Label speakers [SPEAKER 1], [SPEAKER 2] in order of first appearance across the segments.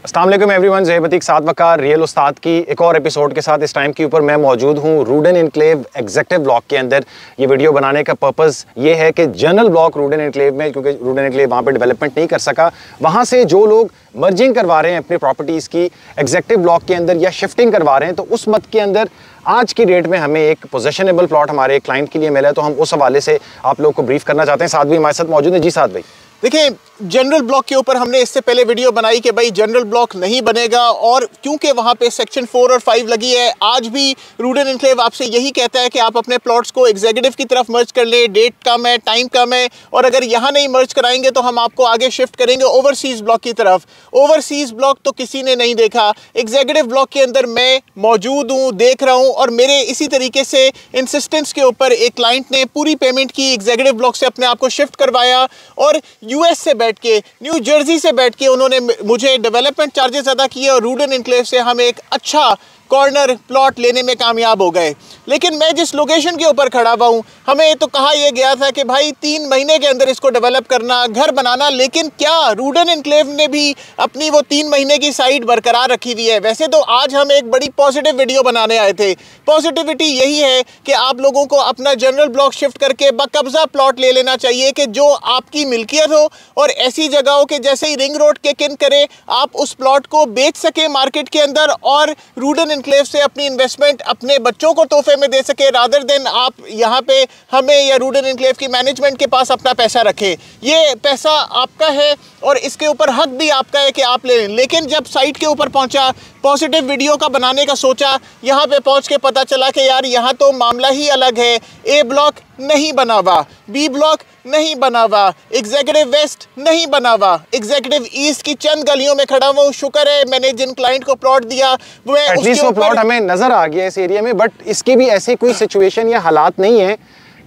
[SPEAKER 1] अस्सलाम वालेकुम एवरीवन, ज़ेब अतीक साथ वकार रियल उस्ताद की एक और एपिसोड के साथ इस टाइम के ऊपर मैं मौजूद हूँ रूडन इनक्लेव एग्जेक्टिव ब्लॉक के अंदर। ये वीडियो बनाने का पर्पस ये है कि जनरल ब्लॉक रूडन इनक्लेव में, क्योंकि रूडन इनक्लेव वहाँ पे डेवलपमेंट नहीं कर सका, वहाँ से जो लोग मर्जिंग करवा रहे हैं अपनी प्रॉपर्टीज़ की एग्जेक्टिव ब्लॉक के अंदर या शिफ्टिंग करवा रहे हैं, तो उस मत के अंदर आज की डेट में हमें एक पोजेशनेबल प्लॉट हमारे क्लाइंट के लिए मिला है, तो हम उस हवाले से आप लोग को ब्रीफ करना चाहते हैं। साथ भी हमारे साथ मौजूद है। जी साथ भाई,
[SPEAKER 2] देखिए, जनरल ब्लॉक के ऊपर हमने इससे पहले वीडियो बनाई कि भाई जनरल ब्लॉक नहीं बनेगा, और क्योंकि वहाँ पे सेक्शन 4 और 5 लगी है, आज भी रूडन इनक्लेव आपसे यही कहता है कि आप अपने प्लॉट्स को एग्जीक्यूटिव की तरफ मर्ज कर ले। डेट कम है, टाइम कम है, और अगर यहाँ नहीं मर्ज कराएंगे तो हम आपको आगे शिफ्ट करेंगे ओवरसीज़ ब्लॉक की तरफ। ओवरसीज़ ब्लॉक तो किसी ने नहीं देखा, एग्जीक्यूटिव ब्लॉक के अंदर मैं मौजूद हूँ, देख रहा हूँ, और मेरे इसी तरीके से इंसिस्टेंस के ऊपर एक क्लाइंट ने पूरी पेमेंट की, एग्जीक्यूटिव ब्लॉक से अपने आप को शिफ्ट करवाया, और यूएस से बैठ के, न्यू जर्सी से बैठ के उन्होंने मुझे डेवलपमेंट चार्जेस अदा किए, और रूडन इनक्लेव से हम एक अच्छा कॉर्नर प्लॉट लेने में कामयाब हो गए। लेकिन मैं जिस लोकेशन के ऊपर खड़ा हुआ हूँ, हमें तो कहा यह गया था कि भाई 3 महीने के अंदर इसको डेवलप करना, घर बनाना, लेकिन क्या रूडन इनक्लेव ने भी अपनी वो 3 महीने की साइड बरकरार रखी हुई है? वैसे तो आज हम एक बड़ी पॉजिटिव वीडियो बनाने आए थे। पॉजिटिविटी यही है कि आप लोगों को अपना जनरल ब्लॉक शिफ्ट करके बकब्जा प्लॉट ले लेना चाहिए कि जो आपकी मिल्कियत हो, और ऐसी जगहों के जैसे ही रिंग रोड के किन करे आप उस प्लॉट को बेच सके मार्केट के अंदर, और रूडन इनक्लेव से अपनी इन्वेस्टमेंट अपने बच्चों को तोहफे में दे सके, रादर देन आप यहाँ पे हमें या रूडन इनक्लेव की मैनेजमेंट के पास अपना पैसा रखें। ये पैसा आपका है और इसके ऊपर हक भी आपका है कि आप ले लें। लेकिन जब साइट के ऊपर पहुँचा, पॉजिटिव वीडियो का बनाने का सोचा, यहाँ पे पहुँच के पता चला कि यार यहाँ तो मामला ही अलग है। ए ब्लॉक नहीं बना हुआ, बी ब्लॉक नहीं बना हुआ, एग्जीक्यूटिव वेस्ट नहीं बना हुआ, एग्जीक्यूटिव ईस्ट की चंद गलियों में खड़ा हुआ हूँ। शुक्र है मैंने जिन क्लाइंट को प्लॉट दिया वो
[SPEAKER 1] प्लॉट हमें नजर आ गया इस एरिया में, बट इसकी भी ऐसी कोई सिचुएशन या हालात नहीं है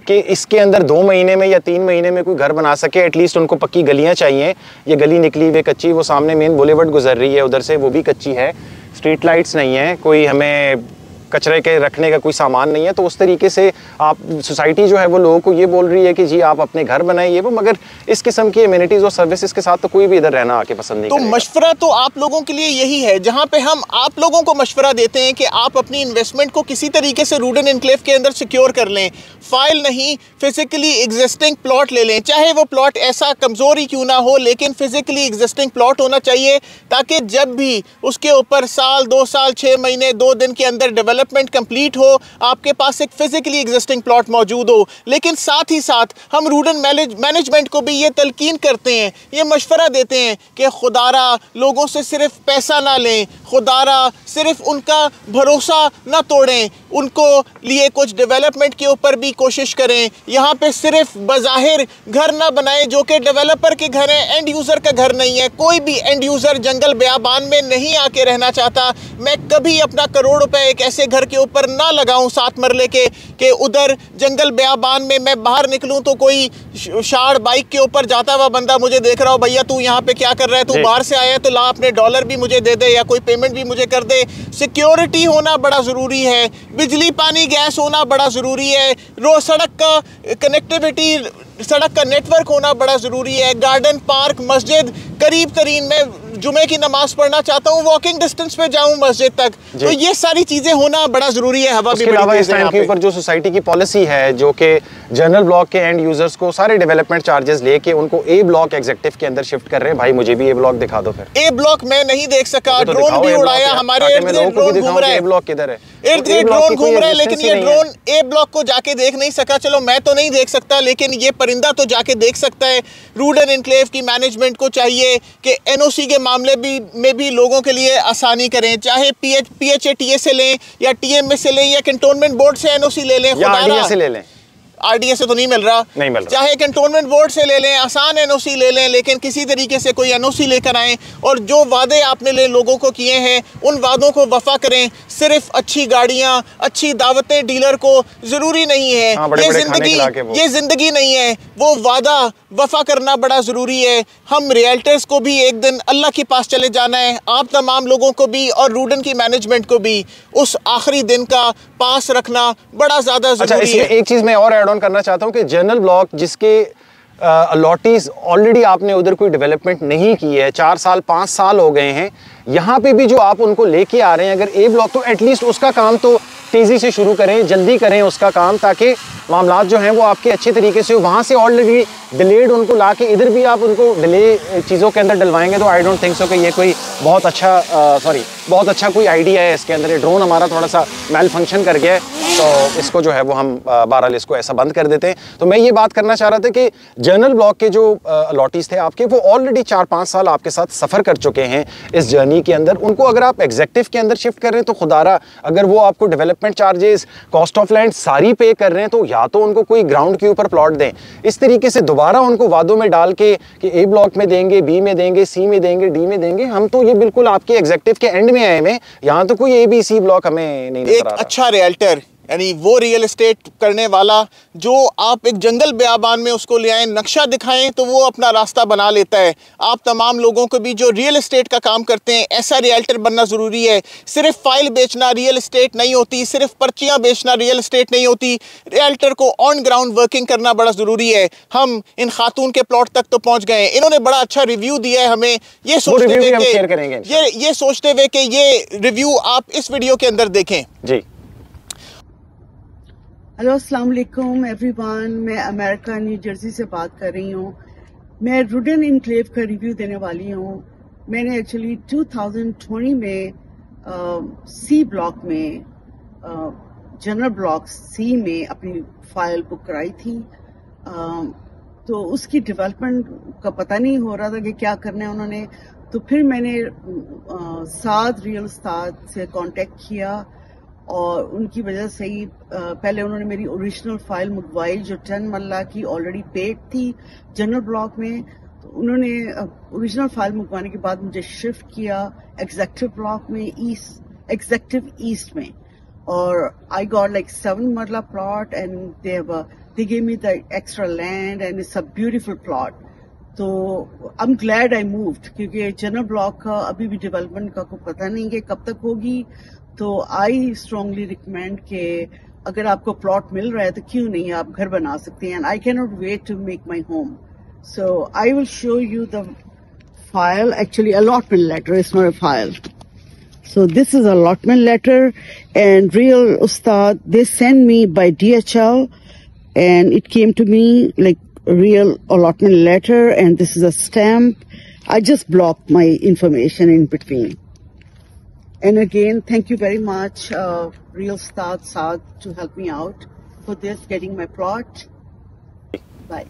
[SPEAKER 1] कि इसके अंदर 2 महीने में या 3 महीने में कोई घर बना सके। एटलीस्ट उनको पक्की गलियां चाहिए। ये गली निकली हुई कच्ची, वो सामने मेन बुलेवर्ड गुजर रही है उधर से, वो भी कच्ची है। स्ट्रीट लाइट्स नहीं है, कोई हमें कचरे के रखने का कोई सामान नहीं है। तो उस तरीके से आप सोसाइटी जो है वो लोगों को ये बोल रही है कि जी आप अपने घर बनाइए वो, मगर इस किस्म की एमिनिटीज़ और सर्विसेज के साथ तो कोई भी इधर रहना आके पसंद नहीं
[SPEAKER 2] तो
[SPEAKER 1] करेगा।
[SPEAKER 2] मशवरा तो आप लोगों के लिए यही है, जहां पे हम आप लोगों को मशवरा देते हैं कि आप अपनी इन्वेस्टमेंट को किसी तरीके से रूडन इनक्लेव के अंदर सिक्योर कर लें। फाइल नहीं, फिजिकली एग्जिस्टिंग प्लॉट ले लें, चाहे वो प्लॉट ऐसा कमज़ोर ही क्यों ना हो, लेकिन फिजिकली एग्जिस्टिंग प्लॉट होना चाहिए, ताकि जब भी उसके ऊपर साल, 2 साल, 6 महीने, 2 दिन के अंदर डेवलपमेंट कंप्लीट हो, आपके पास एक फिजिकली एग्जिस्टिंग प्लॉट मौजूद हो। लेकिन साथ ही साथ हम रूडन मैनेजमेंट को भी ये तलकीन करते हैं, ये मशवरा देते हैं कि खुदारा लोगों से सिर्फ पैसा ना लें, खुदारा सिर्फ उनका भरोसा ना तोड़ें, उनको लिए कुछ डेवलपमेंट के ऊपर भी कोशिश करें। यहाँ पे सिर्फ बज़ाहिर घर ना बनाएं जो कि डेवलपर के घर हैं, एंड यूज़र का घर नहीं है। कोई भी एंड यूज़र जंगल बेयाबान में नहीं आके रहना चाहता। मैं कभी अपना करोड़ रुपए एक ऐसे घर के ऊपर ना लगाऊं 7 मरले के कि उधर जंगल बेयाबान में मैं बाहर निकलूं तो कोई शार बाइक के ऊपर जाता हुआ बंदा मुझे देख रहा हो, भैया तू यहाँ पे क्या कर रहा है, तू बाहर से आया है तो ला अपने डॉलर भी मुझे दे दे या कोई पेमेंट भी मुझे कर दे। सिक्योरिटी होना बड़ा ज़रूरी है, बिजली पानी गैस होना बड़ा ज़रूरी है, रोड सड़क का कनेक्टिविटी, सड़क का नेटवर्क होना बड़ा ज़रूरी है, गार्डन, पार्क, मस्जिद करीब तरीन। मैं जुमे की नमाज़ पढ़ना चाहता हूँ, वॉकिंग डिस्टेंस पे जाऊँ मस्जिद तक, तो ये सारी चीज़ें होना बड़ा ज़रूरी है। हवा भी बड़ी तेज़ है यहाँ पे।
[SPEAKER 1] ऊपर जो सोसाइटी की पॉलिसी है, जो कि जनरल ब्लॉक के एंड यूजर्स को सारे डेवलपमेंट चार्जेस लेके उनको ए ब्लॉक एग्जीक्यूटिव के अंदर शिफ्ट कर रहे हैं। भाई मुझे भी ए ब्लॉक दिखा दो फिर।
[SPEAKER 2] ए ब्लॉक मैं नहीं देख सका, ड्रोन भी उड़ाया, हमारे इर्द गिर्द ड्रोन घूम रहा है।
[SPEAKER 1] ए ब्लॉक किधर है?
[SPEAKER 2] इर्द गिर्द ड्रोन घूम रहा है, लेकिन ये ड्रोन ए ब्लॉक को जाके देख नहीं सका। चलो मैं तो नहीं देख सकता, लेकिन ये परिंदा तो जाके देख सकता है। रूडन इनक्लेव की मैनेजमेंट को चाहिए कि एनओसी के मामले में भी लोगों के लिए आसानी करें, चाहे PHATA से लें या TMA से लें या कैंटोनमेंट बोर्ड से एनओसी ले लें,
[SPEAKER 1] खुदारा से ले लें।
[SPEAKER 2] RDA से तो नहीं मिल रहा, चाहे कैंटोनमेंट बोर्ड से ले लें, आसान एनओसी ले लें, लेकिन किसी तरीके से कोई एनओसी लेकर आएँ, और जो वादे आपने लोगों को किए हैं उन वादों को वफा करें। सिर्फ अच्छी गाड़ियाँ, अच्छी दावतें डीलर को ज़रूरी नहीं है। ये ज़िंदगी नहीं है, वो वादा वफा करना बड़ा ज़रूरी है। हम रियल्टर्स को भी एक दिन अल्लाह के पास चले जाना है, आप तमाम लोगों को भी और रूडन की मैनेजमेंट को भी उस आखिरी दिन का पास रखना बड़ा ज़्यादा ज़रूरी है।
[SPEAKER 1] एक चीज़ मैं और ऐड ऑन करना चाहता हूँ कि जनरल ब्लॉक जिसके अलॉटीज ऑलरेडी आपने उधर कोई डेवलपमेंट नहीं की है, 4 साल 5 साल हो गए हैं, यहाँ पे भी जो आप उनको लेके आ रहे हैं, अगर ए ब्लॉक तो एटलीस्ट उसका काम तो तेज़ी से शुरू करें, जल्दी करें उसका काम, ताकि मामलात जो हैं वो आपके अच्छे तरीके से, वहाँ से ऑलरेडी डिलेड उनको ला के इधर भी आप उनको डिले चीज़ों के अंदर डलवाएंगे तो आई डोंट थिंक सो कि ये कोई बहुत अच्छा कोई आइडिया है इसके अंदर। ये ड्रोन हमारा थोड़ा सा मेल फंक्शन कर गया है, तो इसको जो है वो हम बहरहाल इसको ऐसा बंद कर देते हैं। तो मैं ये बात करना चाह रहा था कि जनरल ब्लॉक के जो अलॉटीज थे आपके, वो ऑलरेडी 4-5 साल आपके साथ सफ़र कर चुके हैं इस जर्नी के अंदर। उनको अगर आप एग्जेक्टिव के अंदर शिफ्ट कर रहे हैं तो खुदारा अगर वो आपको development charges, cost of land सारी पे कर रहे हैं, तो या तो उनको कोई ग्राउंड के ऊपर प्लॉट दें। इस तरीके से दोबारा उनको वादों में डाल के कि ए ब्लॉक में देंगे, बी में देंगे, सी में देंगे, डी में देंगे, हम तो ये बिल्कुल आपके एग्जेक्टिव के एंड में आए हैं। यहाँ तो कोई ABC ब्लॉक हमें नहीं नजर आ रहा।
[SPEAKER 2] एक अच्छा रियल्टर यानी वो रियल एस्टेट करने वाला जो आप एक जंगल बेआबान में उसको ले आएँ, नक्शा दिखाएं तो वो अपना रास्ता बना लेता है। आप तमाम लोगों को भी जो रियल एस्टेट का काम करते हैं, ऐसा रियल्टर बनना ज़रूरी है। सिर्फ फाइल बेचना रियल एस्टेट नहीं होती, सिर्फ पर्चियाँ बेचना रियल एस्टेट नहीं होती। रियल्टर को ऑन ग्राउंड वर्किंग करना बड़ा ज़रूरी है। हम इन खातून के प्लॉट तक तो पहुँच गए, इन्होंने बड़ा अच्छा रिव्यू दिया है हमें, ये सोचते हुए कि ये रिव्यू आप इस वीडियो के अंदर देखें
[SPEAKER 1] जी।
[SPEAKER 3] हेलो अस्सलाम वालेकुम एवरीवन, मैं अमेरिका न्यू जर्सी से बात कर रही हूँ। मैं रूडन इनक्लेव का रिव्यू देने वाली हूँ। मैंने एक्चुअली 2020 में सी ब्लॉक में जनरल ब्लॉक सी में अपनी फाइल बुक कराई थी। तो उसकी डेवलपमेंट का पता नहीं हो रहा था कि क्या करना है उन्होंने। तो फिर मैंने साद रियल उस्ताद से कांटेक्ट किया और उनकी वजह से ही पहले उन्होंने मेरी ओरिजिनल फाइल मंगवाई जो 10 मरला की ऑलरेडी पेड थी जनरल ब्लॉक में। तो उन्होंने ओरिजिनल फाइल मंगवाने के बाद मुझे शिफ्ट किया एग्जेक्टिव ब्लॉक में, एग्जेक्टिव ईस्ट में, और I got like 7 marla plot and they give me the extra land and it's a beautiful plot. तो I am glad I moved, क्योंकि जनरल ब्लॉक का अभी भी डेवलपमेंट का कोई पता नहीं कि कब तक होगी। तो आई स्ट्रांगली रिकमेंड कि अगर आपको प्लॉट मिल रहा है तो क्यों नहीं आप घर बना सकते हैं। And I can not wait to make my home, so I will show you the file. Actually allotment letter, it's not a file. So this is allotment letter, and Real Ustad, they sent me by DHL, and it came to me like a real allotment letter, and this is a stamp. I just blocked my information in between. And again, thank you very much, Real Ustad Saad, to help me out for this, getting my plot. Bye.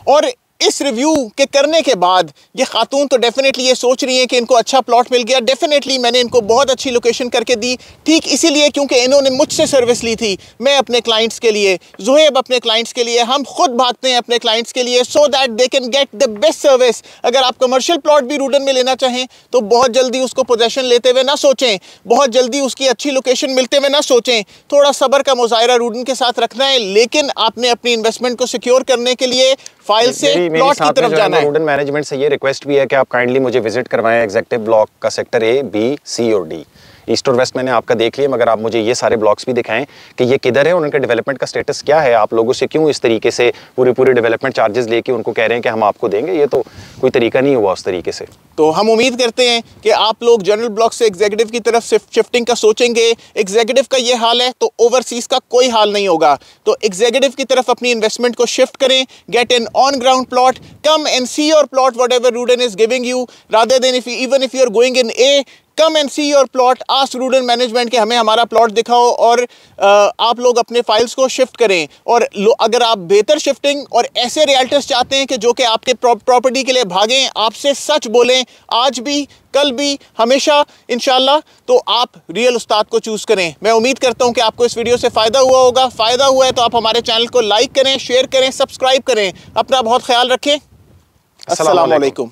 [SPEAKER 2] और इस review के करने के बाद ये खातून तो definitely ये सोच रही हैं कि इनको अच्छा प्लॉट मिल गया। डेफिनेटली मैंने इनको बहुत अच्छी लोकेशन करके दी, ठीक इसीलिए क्योंकि इन्होंने मुझसे सर्विस ली थी। मैं अपने क्लाइंट्स के लिए, ज़ुहैब अपने क्लाइंट्स के लिए, हम खुद भागते हैं अपने क्लाइंट्स के लिए, so that they can get the best service. अगर आप कमर्शियल प्लॉट भी रूडन में लेना चाहें तो बहुत जल्दी उसको पोजेशन लेते हुए ना सोचें, बहुत जल्दी उसकी अच्छी लोकेशन मिलते हुए ना सोचें। थोड़ा सब्र का मुजाहिरा रूडन के साथ रखना है, लेकिन आपने अपनी इन्वेस्टमेंट को सिक्योर करने के लिए फाइल से प्लॉट की तरफ जाना है।
[SPEAKER 1] रूडन मैनेजमेंट से ये रिक्वेस्ट भी है कि आप काइंडली मुझे विजिट करवाएं एग्जेक्टिव ब्लॉक का सेक्टर A, B, C और D। ईस्ट और वेस्ट मैंने आपका देख लिया, मगर आप मुझे ये सारे ब्लॉक्स भी दिखाएं कि ये किधर है और उनका डेवलपमेंट का स्टेटस क्या है। आप लोगों से क्यों इस तरीके से पूरे डेवलपमेंट चार्जेस लेके उनको कह रहे हैं कि हम आपको देंगे, ये तो कोई तरीका नहीं हुआ उस तरीके से।
[SPEAKER 2] तो हम उम्मीद करते हैं कि आप लोग जनरल ब्लॉक से एग्जीक्यूटिव की तरफ शिफ्टिंग का सोचेंगे। एग्जीक्यूटिव का ये हाल है तो ओवरसीज का कोई हाल नहीं होगा। तो एग्जीक्यूटिव की तरफ अपनी इन्वेस्टमेंट को शिफ्ट करें, get an on ground plot, come and see your plot whatever Rudn is giving you, rather than even if you are going in a, come and see your plot, ask Rudn management के हमें हमारा plot दिखाओ और आप लोग अपने files को shift करें। और अगर आप बेहतर शिफ्टिंग और ऐसे रियल्टर्स चाहते हैं कि जो कि आपके प्रॉपर्टी के लिए भागें, आपसे सच बोलें, आज भी कल भी हमेशा इंशाल्लाह, तो आप रियल उस्ताद को चूज़ करें। मैं उम्मीद करता हूं कि आपको इस वीडियो से फ़ायदा हुआ होगा। फ़ायदा हुआ है तो आप हमारे चैनल को लाइक करें, शेयर करें, सब्सक्राइब करें। अपना बहुत ख्याल रखें। अस्सलाम वालेकुम।